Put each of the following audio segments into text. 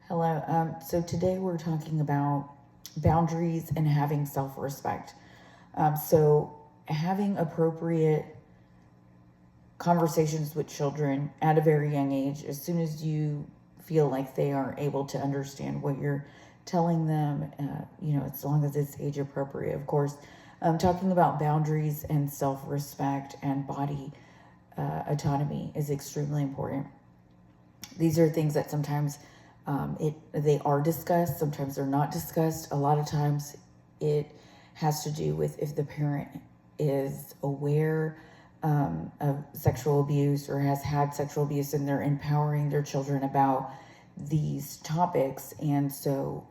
Hello. So today we're talking about boundaries and having self-respect. So having appropriate conversations with children at a very young age, as soon as you feel like they are able to understand what you're telling them, as long as it's age appropriate, of course. Talking about boundaries and self-respect and body autonomy is extremely important. These are things that sometimes they are discussed, sometimes they're not discussed. A lot of times it has to do with if the parent is aware of sexual abuse or has had sexual abuse, and they're empowering their children about these topics. And so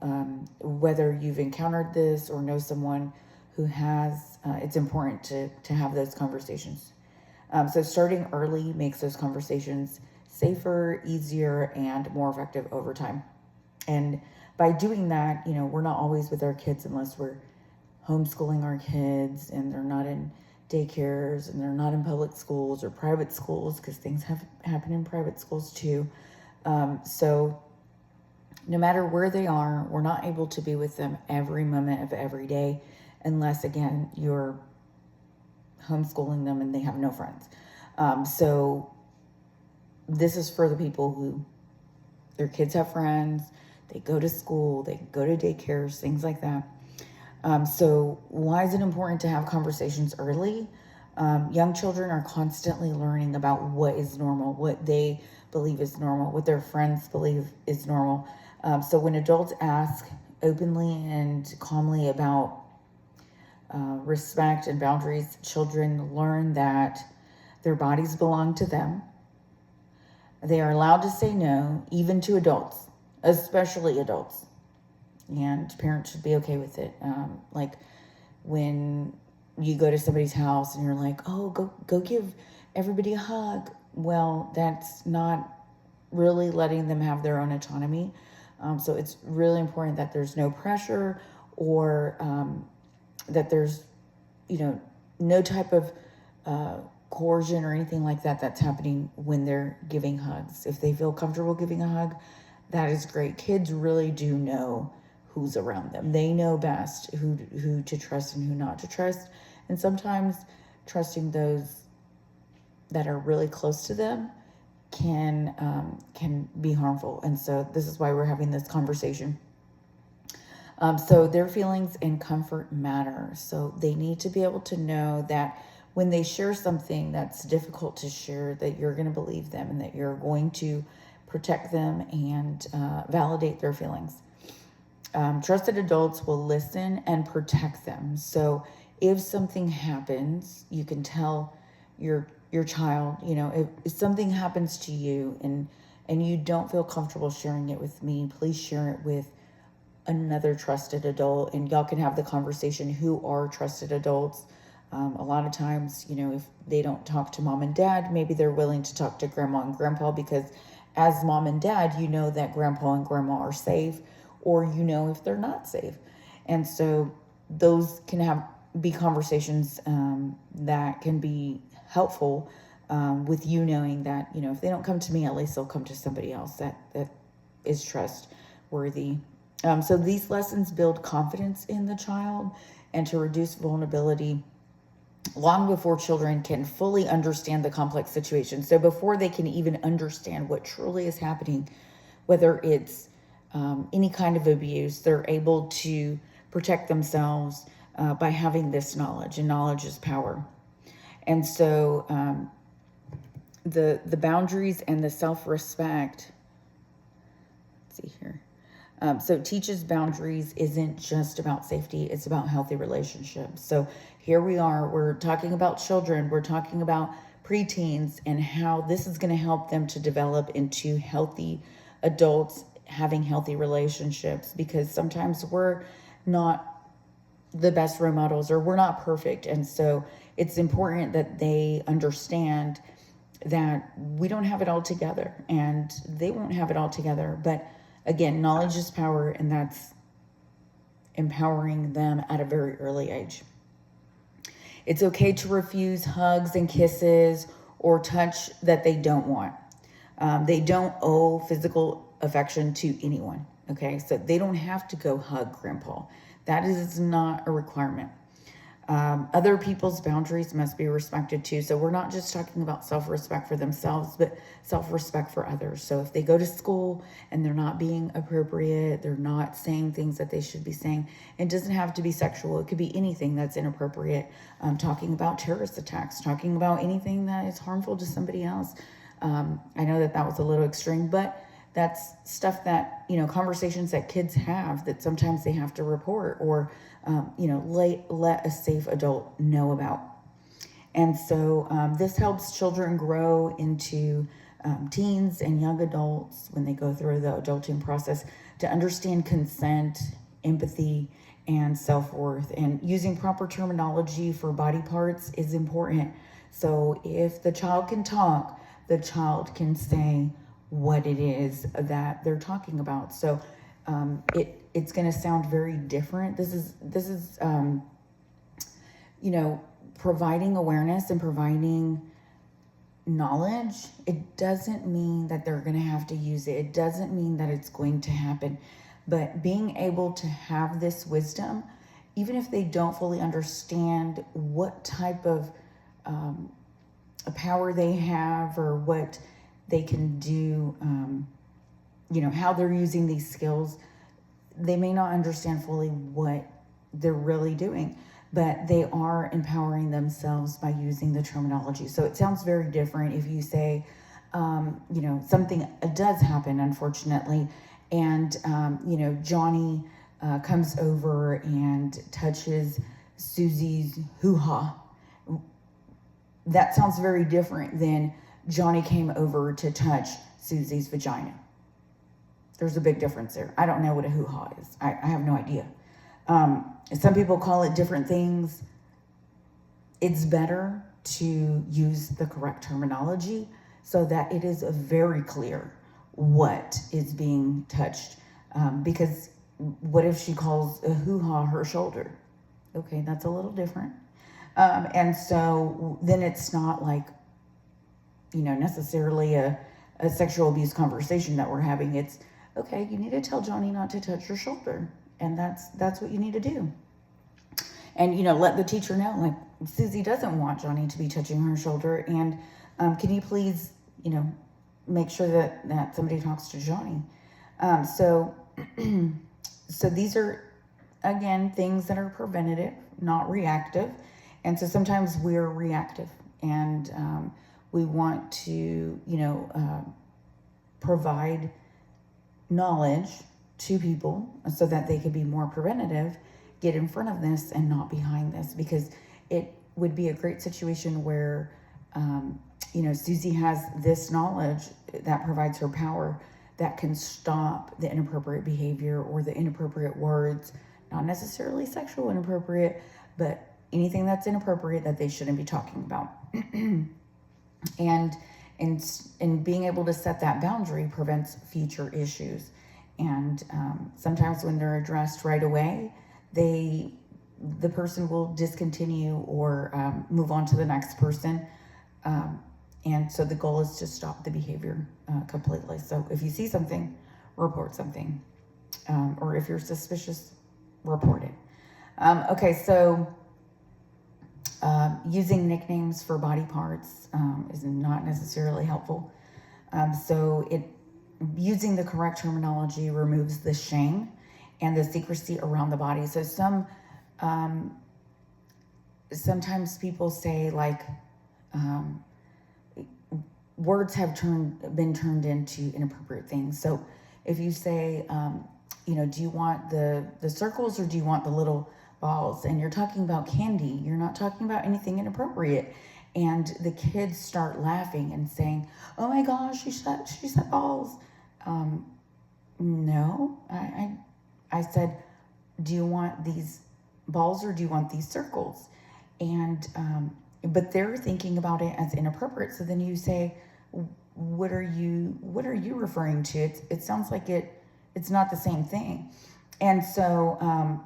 whether you've encountered this or know someone who has, it's important to have those conversations. So starting early makes those conversations safer, easier, and more effective over time. And by doing that, we're not always with our kids unless we're homeschooling our kids and they're not in daycares and they're not in public schools or private schools, because things have happened in private schools too. So no matter where they are, we're not able to be with them every moment of every day unless, again, you're homeschooling them and they have no friends. So this is for the people who their kids have friends, they go to school, they go to daycares, things like that. So why is it important to have conversations early? Young children are constantly learning about what is normal, what they believe is normal, what their friends believe is normal. So when adults ask openly and calmly about respect and boundaries, children learn that their bodies belong to them. They are allowed to say no, even to adults, especially adults. And parents should be okay with it. Like when you go to somebody's house and you're like, oh, go give everybody a hug. Well, that's not really letting them have their own autonomy. So it's really important that there's no pressure or that there's, no type of coercion or anything like that that's happening when they're giving hugs. If they feel comfortable giving a hug, that is great. Kids really do know who's around them. They know best who to trust and who not to trust. And sometimes trusting those that are really close to them can be harmful. And so this is why we're having this conversation. So their feelings and comfort matter. So they need to be able to know that when they share something that's difficult to share, that you're going to believe them and that you're going to protect them and validate their feelings. Trusted adults will listen and protect them. So if something happens, you can tell your child, if something happens to you and you don't feel comfortable sharing it with me, please share it with another trusted adult, and y'all can have the conversation who are trusted adults. A lot of times, if they don't talk to mom and dad, maybe they're willing to talk to grandma and grandpa, because as mom and dad, that grandpa and grandma are safe, or if they're not safe. And so those can be conversations that can be helpful, with knowing that, if they don't come to me, at least they'll come to somebody else that is trustworthy. So these lessons build confidence in the child and to reduce vulnerability long before children can fully understand the complex situation. So before they can even understand what truly is happening, whether it's any kind of abuse, they're able to protect themselves by having this knowledge, and knowledge is power. And so the boundaries and the self-respect, let's see here. So teaches boundaries isn't just about safety, it's about healthy relationships. So here we are, we're talking about children, we're talking about preteens and how this is going to help them to develop into healthy adults, having healthy relationships, because sometimes we're not the best role models or we're not perfect. And so it's important that they understand that we don't have it all together and they won't have it all together. But again, knowledge is power, and that's empowering them at a very early age. It's okay to refuse hugs and kisses or touch that they don't want. They don't owe physical affection to anyone. Okay, so they don't have to go hug grandpa. That is not a requirement. Other people's boundaries must be respected too. So we're not just talking about self-respect for themselves, but self-respect for others. So if they go to school and they're not being appropriate, they're not saying things that they should be saying, it doesn't have to be sexual. It could be anything that's inappropriate. Talking about terrorist attacks, talking about anything that is harmful to somebody else. I know that was a little extreme, but that's stuff that, conversations that kids have that sometimes they have to report or, let a safe adult know about. And so this helps children grow into teens and young adults when they go through the adulting process to understand consent, empathy, and self-worth. And using proper terminology for body parts is important. So if the child can talk, the child can say what it is that they're talking about. So it's going to sound very different. This is providing awareness and providing knowledge. It doesn't mean that they're going to have to use it. It doesn't mean that it's going to happen. But being able to have this wisdom, even if they don't fully understand what type of power they have or what they can do, how they're using these skills, they may not understand fully what they're really doing, but they are empowering themselves by using the terminology. So it sounds very different if you say, something does happen, unfortunately, and, Johnny comes over and touches Susie's hoo-ha. That sounds very different than Johnny came over to touch Susie's vagina. There's a big difference there. I don't know what a hoo-ha is. I have no idea. Some people call it different things. It's better to use the correct terminology so that it is very clear what is being touched. Because what if she calls a hoo-ha her shoulder? Okay, that's a little different. And so then it's not like, necessarily a sexual abuse conversation that we're having. It's, okay, you need to tell Johnny not to touch your shoulder. And that's what you need to do. And, let the teacher know, like, Susie doesn't want Johnny to be touching her shoulder. And can you please, make sure that somebody talks to Johnny. So these are, again, things that are preventative, not reactive. And so sometimes we're reactive and we want to, provide knowledge to people so that they could be more preventative, get in front of this and not behind this, because it would be a great situation where, Susie has this knowledge that provides her power that can stop the inappropriate behavior or the inappropriate words, not necessarily sexual inappropriate, but anything that's inappropriate that they shouldn't be talking about. And being able to set that boundary prevents future issues. And sometimes when they're addressed right away, the person will discontinue or move on to the next person. And so the goal is to stop the behavior completely. So if you see something, report something. Or if you're suspicious, report it. Okay, so using nicknames for body parts is not necessarily helpful. Using the correct terminology removes the shame and the secrecy around the body. So sometimes people say, like, words have been turned into inappropriate things. So if you say, do you want the circles or do you want the little balls? And you're talking about candy, you're not talking about anything inappropriate. And the kids start laughing and saying, oh my gosh, she said balls. No, I said, do you want these balls or do you want these circles? And, but they're thinking about it as inappropriate. So then you say, what are you referring to? It sounds like it's not the same thing. And so,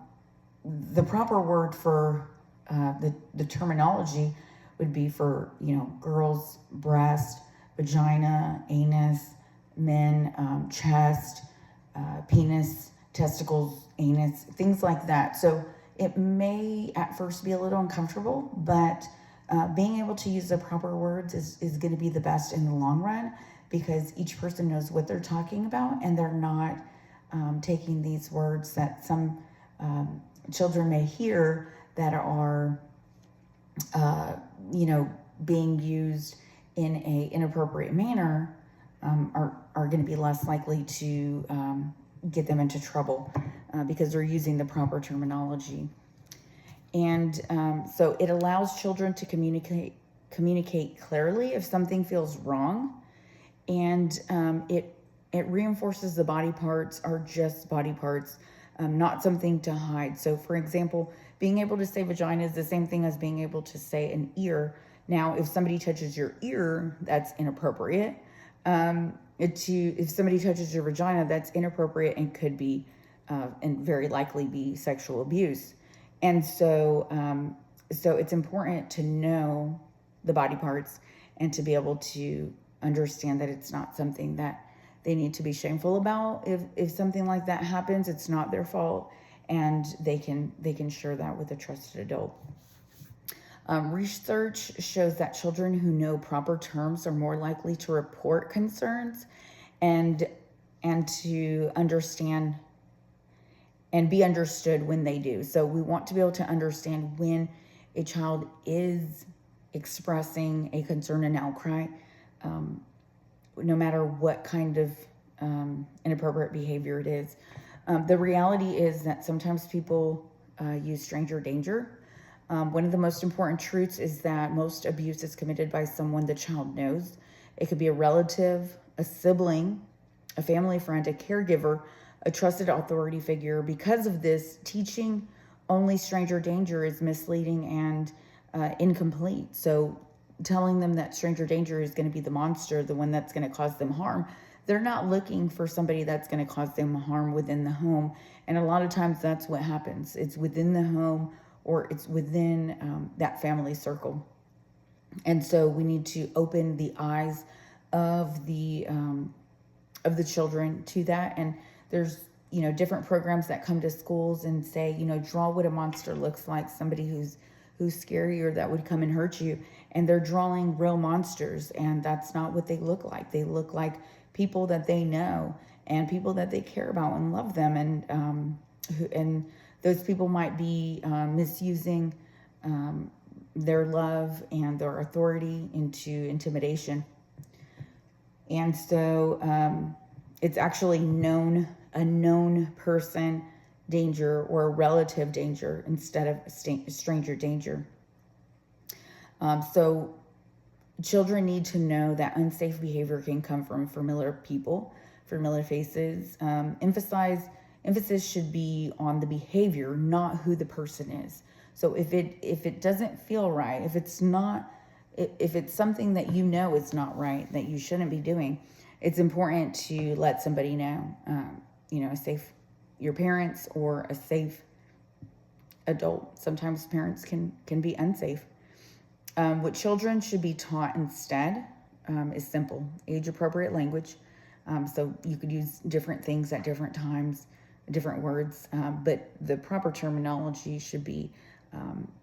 the proper word for, the terminology would be for, girls, breast, vagina, anus, men, chest, penis, testicles, anus, things like that. So it may at first be a little uncomfortable, but being able to use the proper words is going to be the best in the long run, because each person knows what they're talking about, and they're not taking these words that some children may hear that are, being used in a inappropriate manner, are going to be less likely to get them into trouble because they're using the proper terminology. And so it allows children to communicate clearly if something feels wrong, and it reinforces the body parts are just body parts, not something to hide. So, for example, being able to say vagina is the same thing as being able to say an ear. Now, if somebody touches your ear, that's inappropriate. If somebody touches your vagina, that's inappropriate and could be, and very likely be, sexual abuse. And so it's important to know the body parts and to be able to understand that it's not something that they need to be shameful about. If something like that happens, it's not their fault, and they can share that with a trusted adult. Research shows that children who know proper terms are more likely to report concerns and to understand and be understood when they do. So we want to be able to understand when a child is expressing a concern and outcry, no matter what kind of inappropriate behavior it is. The reality is that sometimes people use stranger danger. One of the most important truths is that most abuse is committed by someone the child knows. It could be a relative, a sibling, a family friend, a caregiver, a trusted authority figure. Because of this, teaching only stranger danger is misleading and incomplete. So telling them that stranger danger is going to be the monster, the one that's going to cause them harm, they're not looking for somebody that's going to cause them harm within the home. And a lot of times that's what happens. It's within the home, or it's within that family circle. And so we need to open the eyes of the children to that. And there's different programs that come to schools and say, draw what a monster looks like, somebody who's scary or that would come and hurt you. And they're drawing real monsters, and that's not what they look like. They look like people that they know and people that they care about and love them. And those people might be misusing their love and their authority into intimidation. And so it's actually a known person danger or a relative danger instead of stranger danger. So children need to know that unsafe behavior can come from familiar people, familiar faces. Emphasis should be on the behavior, not who the person is. So if it doesn't feel right, if it's something that is not right, that you shouldn't be doing, it's important to let somebody know, your parents or a safe adult. Sometimes parents can be unsafe. What children should be taught instead is simple, age-appropriate language. So you could use different things at different times, different words, but the proper terminology should be,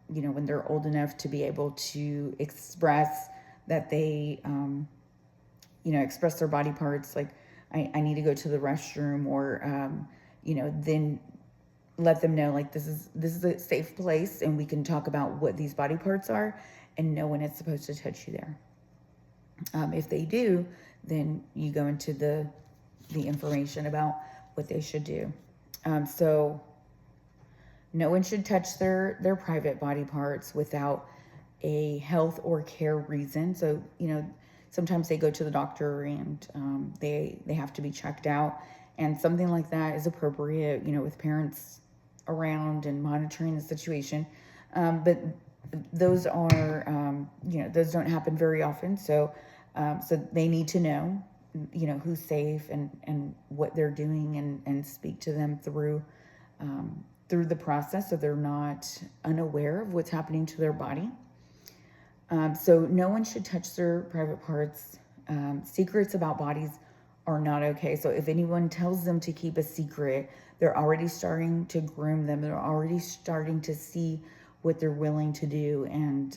when they're old enough to be able to express that they, express their body parts, like I need to go to the restroom, or, then let them know, like, this is a safe place, and we can talk about what these body parts are, and know when it's supposed to touch you there. If they do, then you go into the information about what they should do. So no one should touch their private body parts without a health or care reason. So, sometimes they go to the doctor and they have to be checked out, and something like that is appropriate, with parents around and monitoring the situation. But those are, those don't happen very often. So they need to know, who's safe and what they're doing, and speak to them through the process, so they're not unaware of what's happening to their body. So no one should touch their private parts. Secrets about bodies are not okay. So if anyone tells them to keep a secret, they're already starting to groom them. They're already starting to see what they're willing to do, and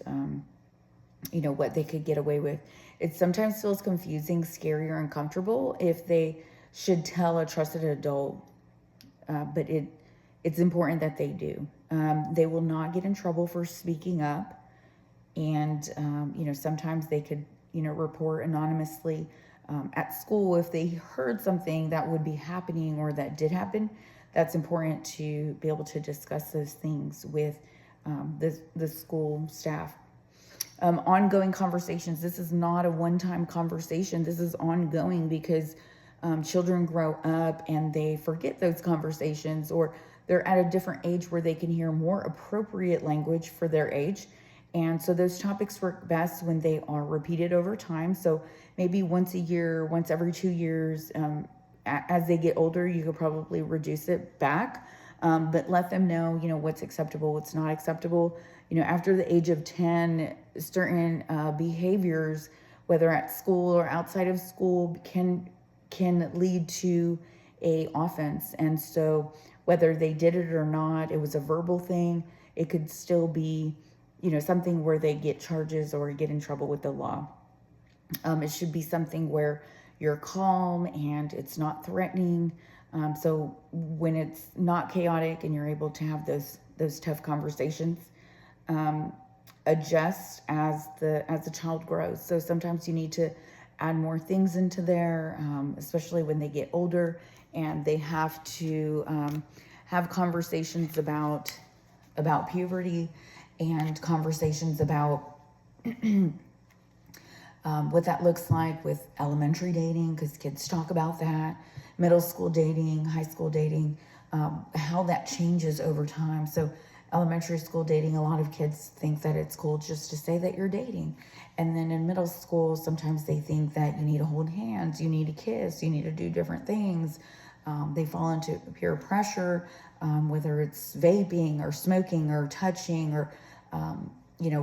what they could get away with. It sometimes feels confusing, scary, or uncomfortable if they should tell a trusted adult, but it's important that they do. They will not get in trouble for speaking up, and sometimes they could report anonymously at school if they heard something that would be happening or that did happen. That's important to be able to discuss those things with the school staff. Ongoing conversations. This is not a one-time conversation. This is ongoing, because children grow up and they forget those conversations, or they're at a different age where they can hear more appropriate language for their age. And so those topics work best when they are repeated over time. So maybe once a year, once every 2 years. As they get older, you could probably reduce it back, but let them know, what's acceptable, what's not acceptable. After the age of 10, certain behaviors, whether at school or outside of school, can lead to a offense. And so whether they did it or not, it was a verbal thing, it could still be, something where they get charges or get in trouble with the law. It should be something where you're calm and it's not threatening. So when it's not chaotic and you're able to have those tough conversations, adjust as the child grows. So sometimes you need to add more things into there, especially when they get older and they have to have conversations about puberty, and conversations about what that looks like with elementary dating, because kids talk about that, middle school dating, high school dating, how that changes over time. So elementary school dating, a lot of kids think that it's cool just to say that you're dating. And then in middle school, sometimes they think that you need to hold hands, you need to kiss, you need to do different things. They fall into peer pressure, whether it's vaping or smoking or touching or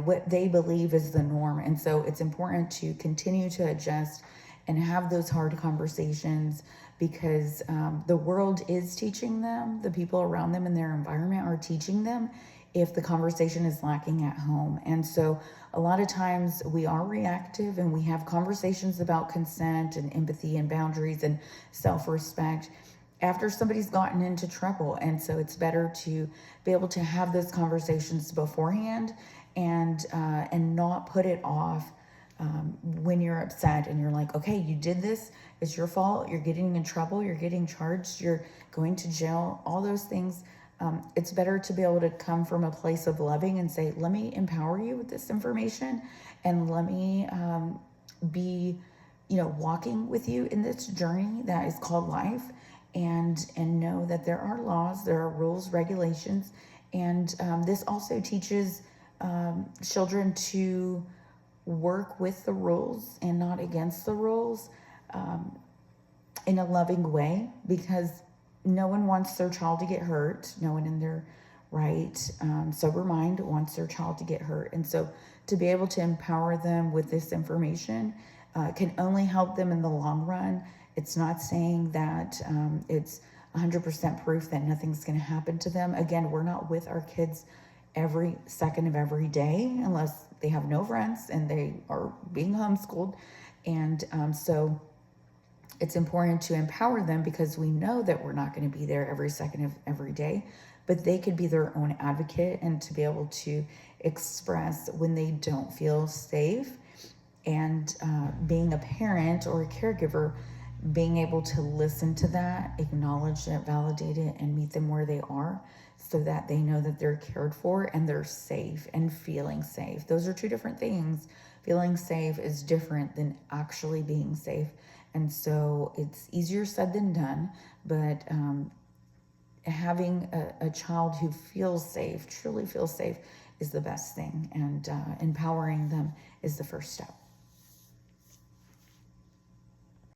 what they believe is the norm. And so it's important to continue to adjust and have those hard conversations, because the world is teaching them, the people around them in their environment are teaching them, if the conversation is lacking at home. And so a lot of times we are reactive, and we have conversations about consent and empathy and boundaries and self-respect after somebody's gotten into trouble. And so it's better to be able to have those conversations beforehand, and not put it off when you're upset and you're like, okay, you did this, it's your fault, you're getting in trouble, you're getting charged, you're going to jail, all those things. It's better to be able to come from a place of loving and say, let me empower you with this information, and let me be walking with you in this journey that is called life, and know that there are laws, there are rules, regulations, and this also teaches children to work with the rules and not against the rules, in a loving way, because no one wants their child to get hurt. No one in their right, sober mind wants their child to get hurt. And so to be able to empower them with this information can only help them in the long run. It's not saying that it's 100% proof that nothing's going to happen to them. Again, we're not with our kids every second of every day unless they have no friends and they are being homeschooled. And so it's important to empower them, because we know that we're not going to be there every second of every day, but they could be their own advocate, and to be able to express when they don't feel safe. And being a parent or a caregiver, being able to listen to that, acknowledge it, validate it, and meet them where they are, so that they know that they're cared for and they're safe and feeling safe. Those are two different things. Feeling safe is different than actually being safe. And so it's easier said than done, but having a child who feels safe, truly feels safe, is the best thing. And empowering them is the first step.